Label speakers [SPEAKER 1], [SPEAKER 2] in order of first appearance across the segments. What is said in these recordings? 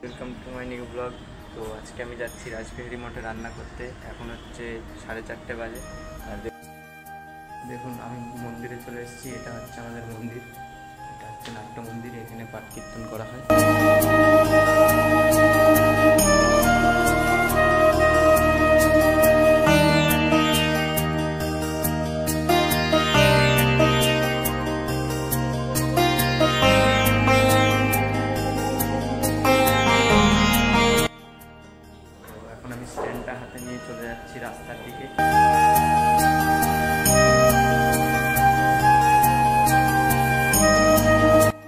[SPEAKER 1] Welcome to my new blog. তো আজকে আমি যাচ্ছি রাসবিহারী মঠে রান্না করতে। এখন হচ্ছে 4:30 বাজে। আর দেখুন আমি মন্দিরে চলে এসেছি। এটা হচ্ছে আমাদের মন্দির, এটা হচ্ছে নাট্য মন্দির। এখানে পাঠ কীর্তন করা হয়। এখন আমি স্ট্যান্ডটা হাতে নিয়ে চলে যাচ্ছি রাস্তার দিকে।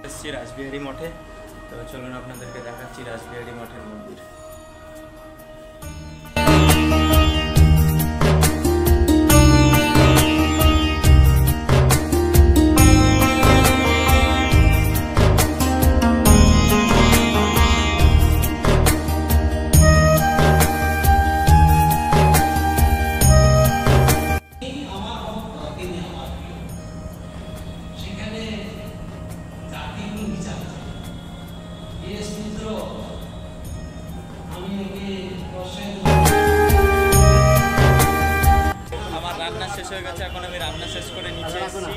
[SPEAKER 1] এসেছি রাসবিহারী মঠে। তো চলুন আপনাদেরকে দেখাচ্ছি রাসবিহারী মঠের মন্দির। আমার রান্না শেষ হয়ে গেছে, এখন আমি রান্না শেষ করে নিচে এসেছি।